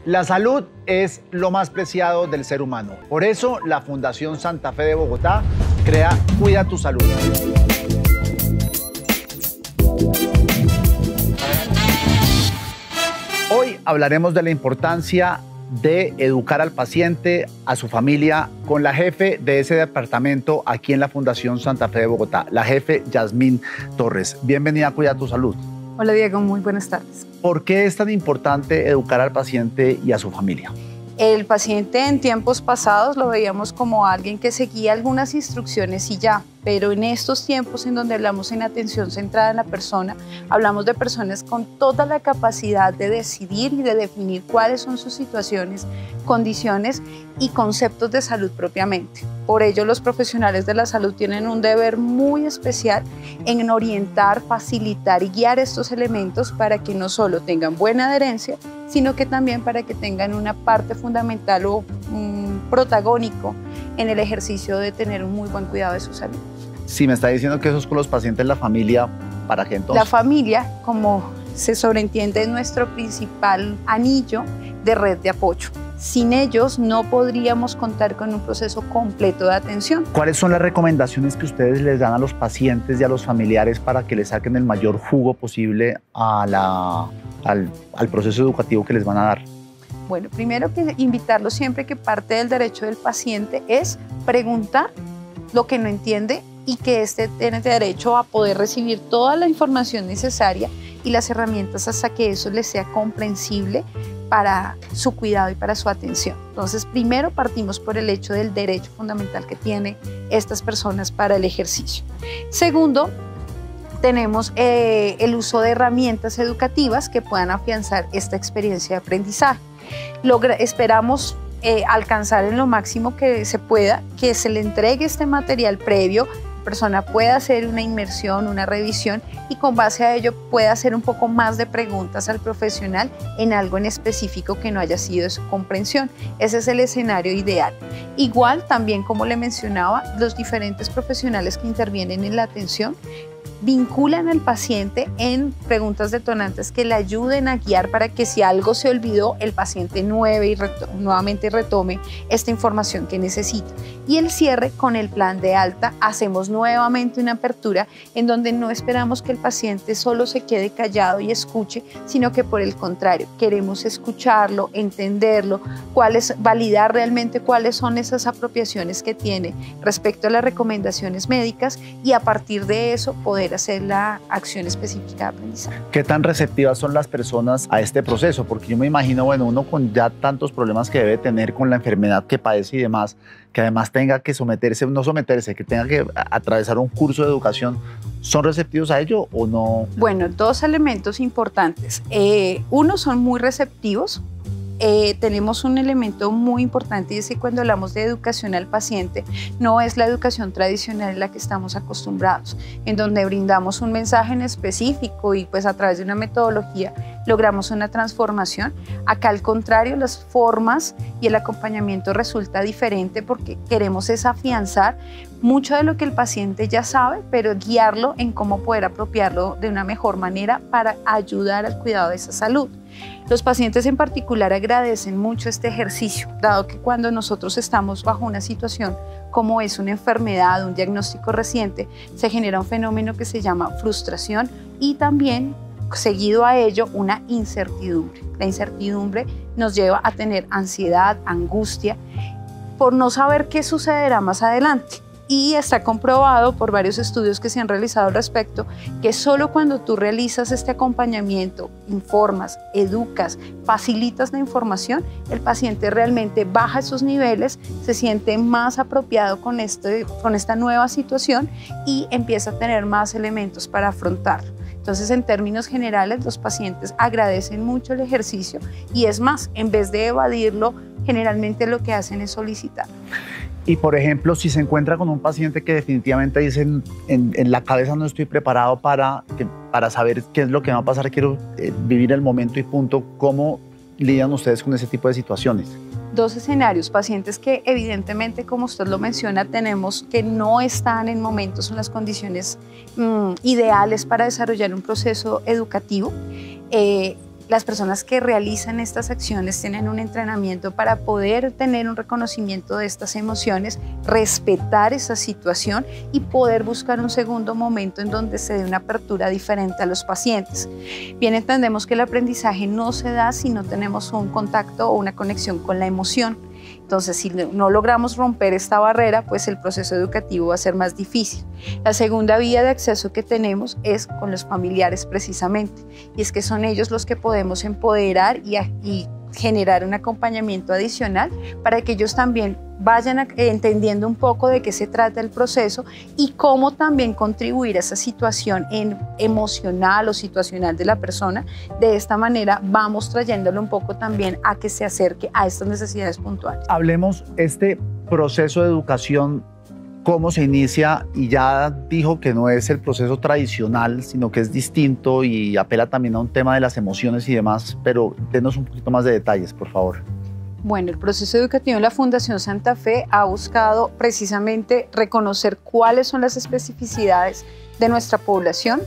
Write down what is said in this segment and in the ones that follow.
La salud es lo más preciado del ser humano. Por eso, la Fundación Santa Fe de Bogotá crea Cuida tu Salud. Hoy hablaremos de la importancia de educar al paciente, a su familia, con la jefe de ese departamento aquí en la Fundación Santa Fe de Bogotá, la jefe Yasmín Torres. Bienvenida a Cuida tu Salud. Hola Diego, muy buenas tardes. ¿Por qué es tan importante educar al paciente y a su familia? El paciente en tiempos pasados lo veíamos como alguien que seguía algunas instrucciones y ya, pero en estos tiempos en donde hablamos en atención centrada en la persona, hablamos de personas con toda la capacidad de decidir y de definir cuáles son sus situaciones, condiciones y conceptos de salud propiamente. Por ello, los profesionales de la salud tienen un deber muy especial en orientar, facilitar y guiar estos elementos para que no solo tengan buena adherencia, sino que también para que tengan una parte fundamental o protagónico en el ejercicio de tener un muy buen cuidado de su salud. Si me está diciendo que eso es con los pacientes, la familia, ¿para qué entonces? La familia, como se sobreentiende, es nuestro principal anillo de red de apoyo. Sin ellos no podríamos contar con un proceso completo de atención. ¿Cuáles son las recomendaciones que ustedes les dan a los pacientes y a los familiares para que le saquen el mayor jugo posible a al proceso educativo que les van a dar? Bueno, primero que invitarlos siempre que parte del derecho del paciente es preguntar lo que no entiende y que éste tiene derecho a poder recibir toda la información necesaria y las herramientas hasta que eso les sea comprensible para su cuidado y para su atención. Entonces, primero partimos por el hecho del derecho fundamental que tienen estas personas para el ejercicio. Segundo, tenemos el uso de herramientas educativas que puedan afianzar esta experiencia de aprendizaje. Esperamos alcanzar en lo máximo que se pueda, que se le entregue este material previo, la persona pueda hacer una inmersión, una revisión y con base a ello pueda hacer un poco más de preguntas al profesional en algo en específico que no haya sido de su comprensión. Ese es el escenario ideal. Igual, también como le mencionaba, los diferentes profesionales que intervienen en la atención vinculan al paciente en preguntas detonantes que le ayuden a guiar para que si algo se olvidó, el paciente nuevamente retome esta información que necesita. Y el cierre con el plan de alta, hacemos nuevamente una apertura en donde no esperamos que el paciente solo se quede callado y escuche, sino que por el contrario, queremos escucharlo, entenderlo, validar realmente cuáles son esas apropiaciones que tiene respecto a las recomendaciones médicas y a partir de eso poder hacer la acción específica de aprendizaje. ¿Qué tan receptivas son las personas a este proceso? Porque yo me imagino, bueno, uno con ya tantos problemas que debe tener con la enfermedad que padece y demás, que además tenga que que tenga que atravesar un curso de educación, ¿son receptivos a ello o no? Bueno, dos elementos importantes. Uno, son muy receptivos. Tenemos un elemento muy importante y es que cuando hablamos de educación al paciente no es la educación tradicional en la que estamos acostumbrados, en donde brindamos un mensaje en específico y pues a través de una metodología logramos una transformación. Acá al contrario, las formas y el acompañamiento resulta diferente porque queremos es afianzar mucho de lo que el paciente ya sabe, pero guiarlo en cómo poder apropiarlo de una mejor manera para ayudar al cuidado de esa salud. Los pacientes en particular agradecen mucho este ejercicio, dado que cuando nosotros estamos bajo una situación como es una enfermedad, un diagnóstico reciente, se genera un fenómeno que se llama frustración y también, seguido a ello, una incertidumbre. La incertidumbre nos lleva a tener ansiedad, angustia, por no saber qué sucederá más adelante. Y está comprobado por varios estudios que se han realizado al respecto que solo cuando tú realizas este acompañamiento, informas, educas, facilitas la información, el paciente realmente baja esos niveles, se siente más apropiado con esta nueva situación y empieza a tener más elementos para afrontarlo. Entonces, en términos generales, los pacientes agradecen mucho el ejercicio y es más, en vez de evadirlo, generalmente lo que hacen es solicitar. Y, por ejemplo, si se encuentra con un paciente que definitivamente dice en la cabeza no estoy preparado para saber qué es lo que va a pasar, quiero vivir el momento y punto, ¿cómo lidian ustedes con ese tipo de situaciones? Dos escenarios, pacientes que evidentemente, como usted lo menciona, tenemos que no están en momentos en las condiciones ideales para desarrollar un proceso educativo. las personas que realizan estas acciones tienen un entrenamiento para poder tener un reconocimiento de estas emociones, respetar esa situación y poder buscar un segundo momento en donde se dé una apertura diferente a los pacientes. Bien entendemos que el aprendizaje no se da si no tenemos un contacto o una conexión con la emoción. Entonces, si no logramos romper esta barrera, pues el proceso educativo va a ser más difícil. La segunda vía de acceso que tenemos es con los familiares precisamente, y es que son ellos los que podemos empoderar y generar un acompañamiento adicional para que ellos también vayan entendiendo un poco de qué se trata el proceso y cómo también contribuir a esa situación emocional o situacional de la persona. De esta manera vamos trayéndolo un poco también a que se acerque a estas necesidades puntuales. Hablemos este proceso de educación, cómo se inicia, y ya dijo que no es el proceso tradicional, sino que es distinto y apela también a un tema de las emociones y demás, pero denos un poquito más de detalles, por favor. Bueno, el proceso educativo en la Fundación Santa Fe ha buscado precisamente reconocer cuáles son las especificidades de nuestra población,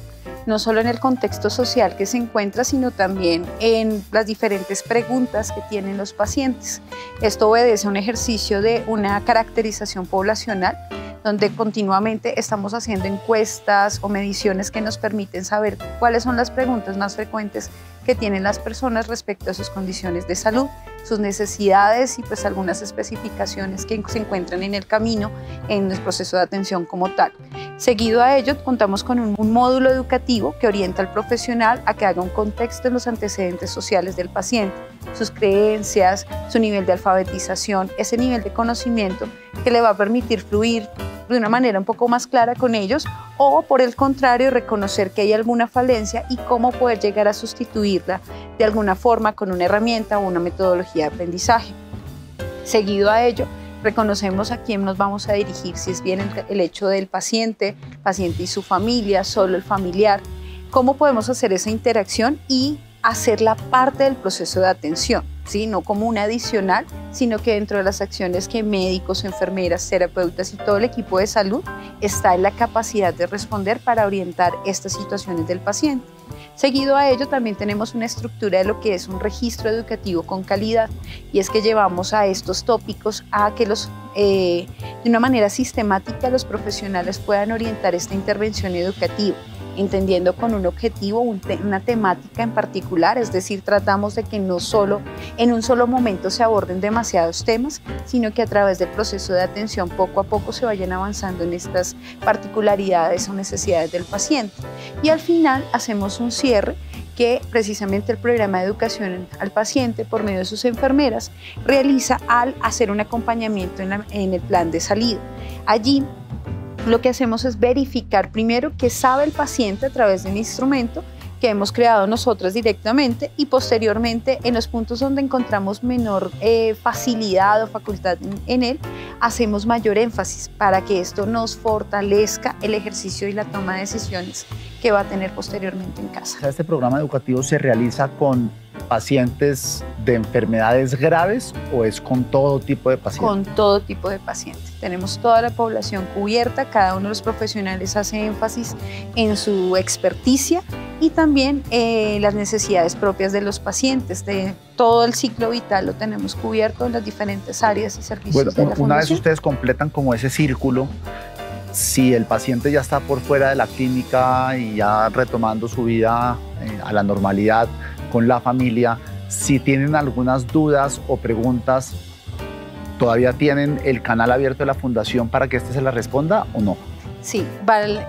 no solo en el contexto social que se encuentra, sino también en las diferentes preguntas que tienen los pacientes. Esto obedece a un ejercicio de una caracterización poblacional, donde continuamente estamos haciendo encuestas o mediciones que nos permiten saber cuáles son las preguntas más frecuentes que tienen las personas respecto a sus condiciones de salud, sus necesidades y pues algunas especificaciones que se encuentran en el camino en el proceso de atención como tal. Seguido a ello, contamos con un módulo educativo que orienta al profesional a que haga un contexto en los antecedentes sociales del paciente, sus creencias, su nivel de alfabetización, ese nivel de conocimiento que le va a permitir fluir de una manera un poco más clara con ellos, o por el contrario reconocer que hay alguna falencia y cómo poder llegar a sustituirla de alguna forma con una herramienta o una metodología de aprendizaje. Seguido a ello, reconocemos a quién nos vamos a dirigir, si es bien el hecho del paciente y su familia, solo el familiar, cómo podemos hacer esa interacción y hacerla parte del proceso de atención, ¿sí? No como una adicional, sino que dentro de las acciones que médicos, enfermeras, terapeutas y todo el equipo de salud está en la capacidad de responder para orientar estas situaciones del paciente. Seguido a ello, también tenemos una estructura de lo que es un registro educativo con calidad, y es que llevamos a estos tópicos a que de una manera sistemática los profesionales puedan orientar esta intervención educativa, entendiendo con un objetivo, una temática en particular, es decir, tratamos de que no solo en un solo momento se aborden demasiados temas, sino que a través del proceso de atención poco a poco se vayan avanzando en estas particularidades o necesidades del paciente. Y al final hacemos un cierre que precisamente el programa de educación al paciente por medio de sus enfermeras realiza al hacer un acompañamiento en el plan de salida. Allí lo que hacemos es verificar primero qué sabe el paciente a través de un instrumento que hemos creado nosotras directamente, y posteriormente en los puntos donde encontramos menor facilidad o facultad en él, hacemos mayor énfasis para que esto nos fortalezca el ejercicio y la toma de decisiones que va a tener posteriormente en casa. ¿Este programa educativo se realiza con pacientes de enfermedades graves o es con todo tipo de pacientes? Con todo tipo de pacientes. Tenemos toda la población cubierta, cada uno de los profesionales hace énfasis en su experticia y también las necesidades propias de los pacientes. De todo el ciclo vital lo tenemos cubierto en las diferentes áreas y servicios de la Fundación. Una vez ustedes completan como ese círculo, si el paciente ya está por fuera de la clínica y ya retomando su vida a la normalidad con la familia, si tienen algunas dudas o preguntas, ¿todavía tienen el canal abierto de la Fundación para que se las responda o no? Sí,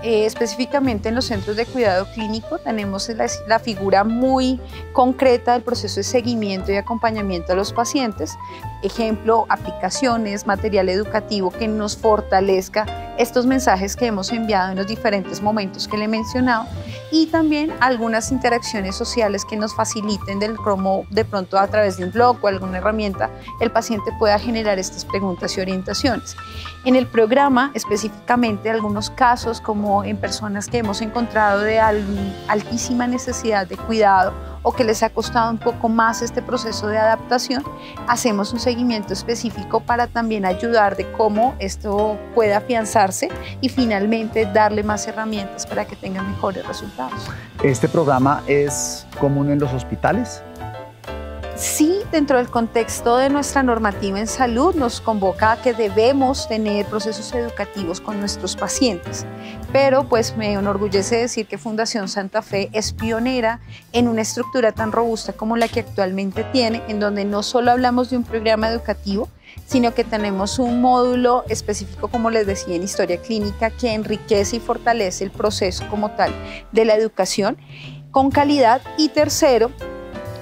específicamente en los centros de cuidado clínico tenemos la figura muy concreta del proceso de seguimiento y acompañamiento a los pacientes. Ejemplo, aplicaciones, material educativo que nos fortalezca estos mensajes que hemos enviado en los diferentes momentos que le he mencionado, y también algunas interacciones sociales que nos faciliten del cómo de pronto a través de un blog o alguna herramienta el paciente pueda generar estas preguntas y orientaciones. En el programa específicamente algunos casos como en personas que hemos encontrado de altísima necesidad de cuidado o que les ha costado un poco más este proceso de adaptación, hacemos un seguimiento específico para también ayudar de cómo esto puede afianzarse y finalmente darle más herramientas para que tengan mejores resultados. ¿Este programa es común en los hospitales? Sí, dentro del contexto de nuestra normativa en salud nos convoca a que debemos tener procesos educativos con nuestros pacientes, pero pues me enorgullece decir que Fundación Santa Fe es pionera en una estructura tan robusta como la que actualmente tiene, en donde no solo hablamos de un programa educativo, sino que tenemos un módulo específico, como les decía, en historia clínica, que enriquece y fortalece el proceso como tal de la educación con calidad. Y tercero,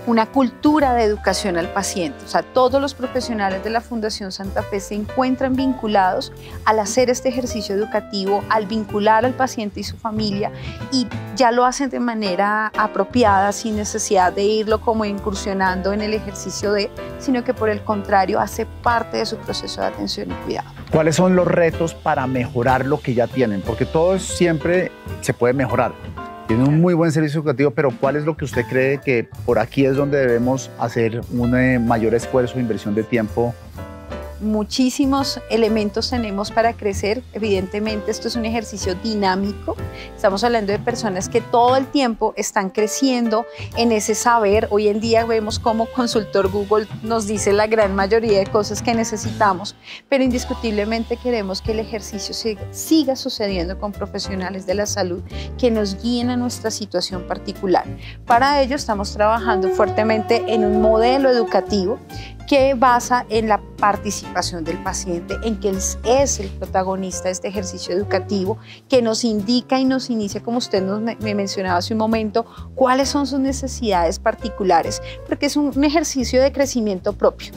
una cultura de educación al paciente. O sea, todos los profesionales de la Fundación Santa Fe se encuentran vinculados al hacer este ejercicio educativo, al vincular al paciente y su familia, y ya lo hacen de manera apropiada, sin necesidad de irlo como incursionando en el ejercicio sino que por el contrario hace parte de su proceso de atención y cuidado. ¿Cuáles son los retos para mejorar lo que ya tienen? Porque todo siempre se puede mejorar. Tiene un muy buen servicio educativo, pero ¿cuál es lo que usted cree que por aquí es donde debemos hacer un mayor esfuerzo de inversión de tiempo? Muchísimos elementos tenemos para crecer. Evidentemente, esto es un ejercicio dinámico. Estamos hablando de personas que todo el tiempo están creciendo en ese saber. Hoy en día vemos cómo consultor Google nos dice la gran mayoría de cosas que necesitamos, pero indiscutiblemente queremos que el ejercicio siga sucediendo con profesionales de la salud que nos guíen a nuestra situación particular. Para ello estamos trabajando fuertemente en un modelo educativo que basa en la participación del paciente, en que él es el protagonista de este ejercicio educativo, que nos indica y nos inicia, como usted me mencionaba hace un momento, cuáles son sus necesidades particulares, porque es un ejercicio de crecimiento propio.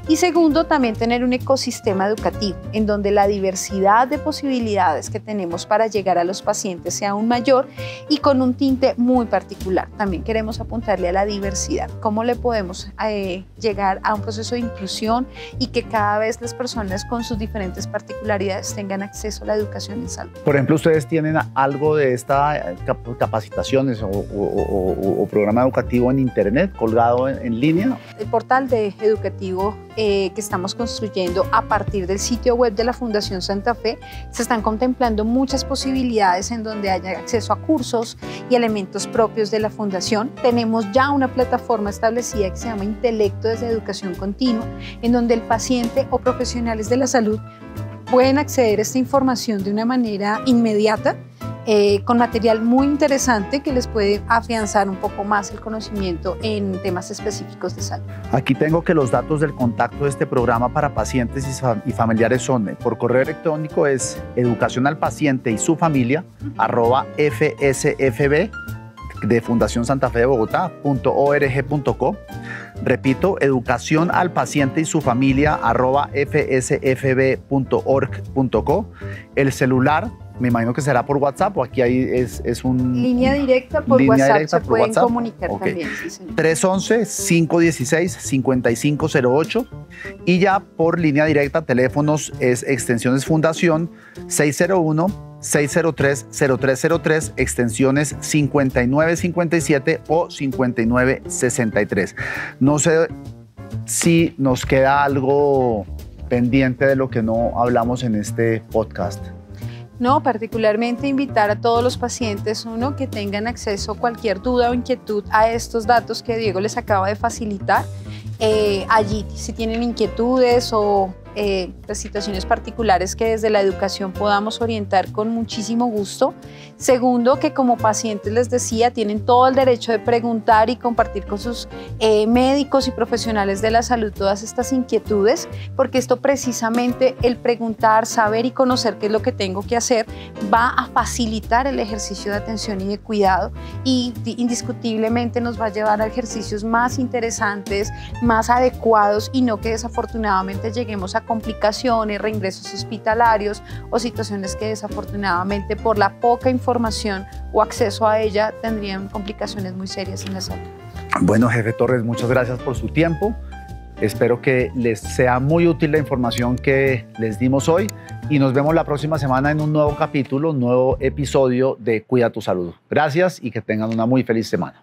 Y segundo, también tener un ecosistema educativo, en donde la diversidad de posibilidades que tenemos para llegar a los pacientes sea aún mayor y con un tinte muy particular. También queremos apuntarle a la diversidad, cómo le podemos llegar a un proceso de inclusión y que cada vez las personas con sus diferentes particularidades tengan acceso a la educación en salud. Por ejemplo, ¿ustedes tienen algo de estas capacitaciones o programa educativo en internet colgado en línea? El portal educativo que estamos construyendo a partir del sitio web de la Fundación Santa Fe, se están contemplando muchas posibilidades en donde haya acceso a cursos y elementos propios de la Fundación. Tenemos ya una plataforma establecida que se llama Intelecto desde Educación Continua, en donde el paciente o profesionales de la salud pueden acceder a esta información de una manera inmediata, con material muy interesante que les puede afianzar un poco más el conocimiento en temas específicos de salud. Aquí tengo que los datos del contacto de este programa para pacientes y familiares son, por correo electrónico es educacionalpaciente y su familia @fsfb de Fundación Santa Fe de Bogotá.org.co. Repito, educación al paciente y su familia @fsfb.org.co. El celular, me imagino que será por WhatsApp o aquí es un... Línea directa por WhatsApp, se pueden comunicar también. Sí, señor. 311-516-5508 y ya por línea directa, teléfonos es extensiones Fundación 601-603-0303, extensiones 5957 o 5963. No sé si nos queda algo pendiente de lo que no hablamos en este podcast. No, particularmente invitar a todos los pacientes, uno, que tengan acceso a cualquier duda o inquietud a estos datos que Diego les acaba de facilitar. Allí, si tienen inquietudes o situaciones particulares que desde la educación podamos orientar con muchísimo gusto. Segundo, que como pacientes, les decía, tienen todo el derecho de preguntar y compartir con sus médicos y profesionales de la salud todas estas inquietudes, porque esto precisamente, el preguntar, saber y conocer qué es lo que tengo que hacer, va a facilitar el ejercicio de atención y de cuidado y indiscutiblemente nos va a llevar a ejercicios más interesantes, más adecuados y no que desafortunadamente lleguemos a complicaciones, reingresos hospitalarios o situaciones que desafortunadamente por la poca información o acceso a ella tendrían complicaciones muy serias en la salud. Bueno, jefe Torres, muchas gracias por su tiempo. Espero que les sea muy útil la información que les dimos hoy y nos vemos la próxima semana en un nuevo capítulo, un nuevo episodio de Cuida tu Salud. Gracias y que tengan una muy feliz semana.